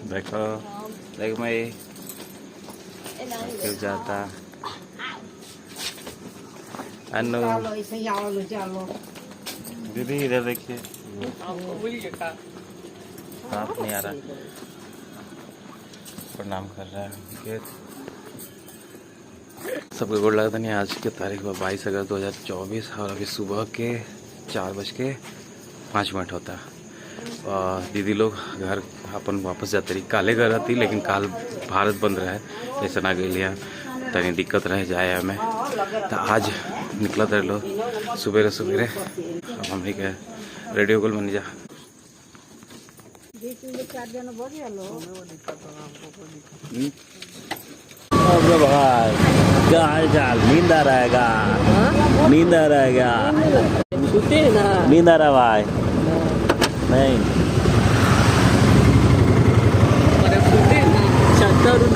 देखो देख मैं गिर जाता। अनु दीदी इधर देखिए, साफ नहीं आ रहा। प्रणाम कर रहा है सबको। गुड लगता नहीं। आज की तारीख 22 अगस्त 2024 और अभी सुबह के 4:05 होता है। और दीदी लोग घर अपन वापस जाते रही। काले घर आती लेकिन काल भारत बंद रहे, ऐसा ना गई तनी दिक्कत रह जाए हमें। तो आज निकला थे लोग सुबेरे सुबेरे। अब हम क्या रेडियो कॉल बन जा भाई। क्या हाल चाल? नींद आ रहेगा, नींद आ रहेगा, नींद आ रहा भाई? नहीं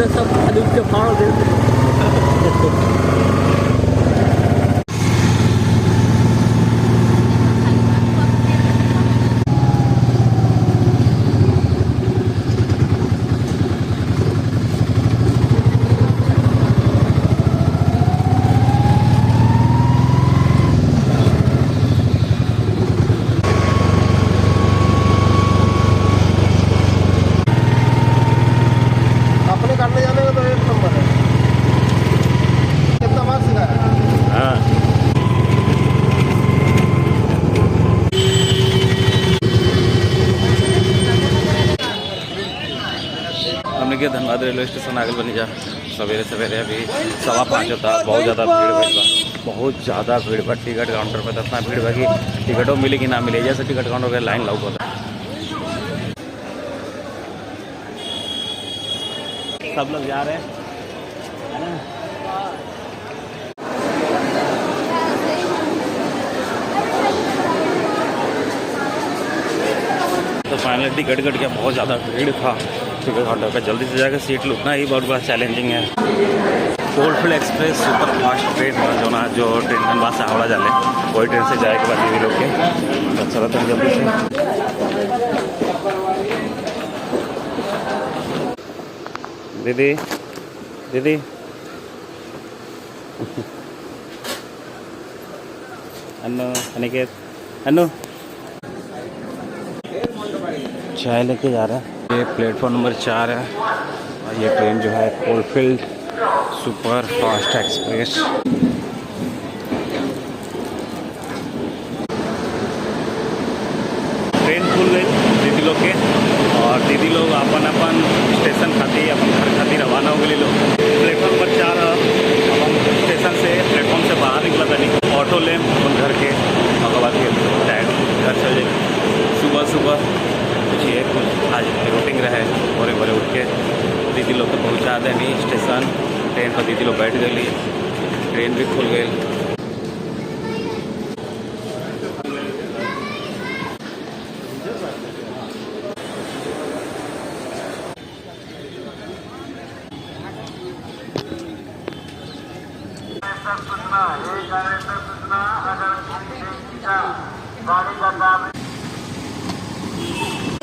सब के फाड़ देते। हमने क्या धनबाद रेलवे स्टेशन आगे बनी जा सवेरे सवेरे। अभी 5:15 होता। बहुत ज़्यादा भीड़ बा, बहुत ज़्यादा भीड़ बा। टिकट काउंटर पे तो इतना भीड़ बा कि टिकटों मिली कि ना मिले। जैसे टिकट काउंटर पे लाइन लग होता। सब लोग जा रहे हैं है ना। तो फाइनली टिकट कट गया। बहुत ज़्यादा भीड़ था टिकट काउंटर पे। जल्दी से जाकर सीट लुटना ही बहुत बड़ा चैलेंजिंग है। Coalfield express super fast train जो ना, जो ट्रेन धनबाद से हावड़ा जाले, वही ट्रेन से जाए के बाद दीदी लोग के अच्छा रहता है जल्दी से। दीदी दीदी अनु अनिकेत अनु चाय लेके जा रहा है। ये प्लेटफॉर्म नंबर 4 है और ये ट्रेन जो है coalfield super fast express. Train खुल गई दीदी लोग के और दीदी लोग अपन अपन स्टेशन खाती अपन घर खाती रवाना हो गए लोग। प्लेटफॉर्म नंबर 4 अब हम स्टेशन से प्लेटफॉर्म से बाहर निकला था। नहीं ऑटो लें अपन घर के और बाद डायरेक्ट घर चल जाए। सुबह सुबह कुछ ये कुछ आज रूटिंग रहे भोरे भोरे उठ के दीदी लोग को पहुँचा दें नहीं स्टेशन। ट्रेन पर दीदी लोग बैठ गई, ट्रेन भी खुल गई।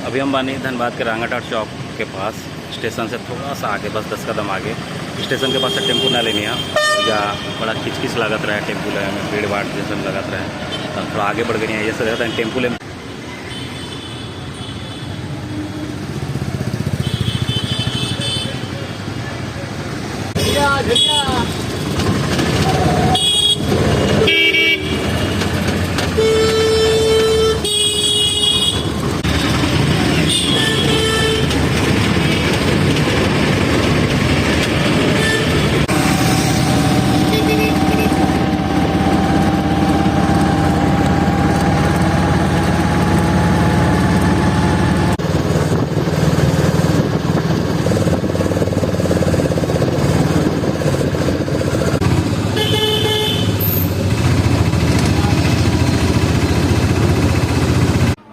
अभी हम बानी धनबाद के रांगाटाट चौक के पास। स्टेशन से थोड़ा सा आगे, बस 10 कदम आगे स्टेशन के पास से टेम्पो ना लेनी है या बड़ा खिचखिच लागत रहा है। टेम्पो ले में भीड़ भाड़ जैसा लगत रहा है। थोड़ा आगे बढ़ गई है जैसे रहता है टेम्पो ले।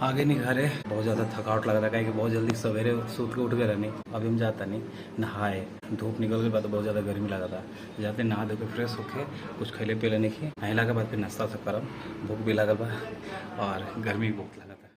आगे नहीं घर है। बहुत ज़्यादा थकावट लग रहा है कि बहुत जल्दी सवेरे सूत के उठ गए रहने। अभी हम जाता नहीं नहाए, धूप निकल के बाद बहुत ज़्यादा गर्मी लगा था। जाते नहा धो के फ्रेश होके कुछ खैले पीले नहीं किए। नहला के बाद फिर नाश्ता सब करम। भूख भी लगल बा और गर्मी भी बहुत लगा।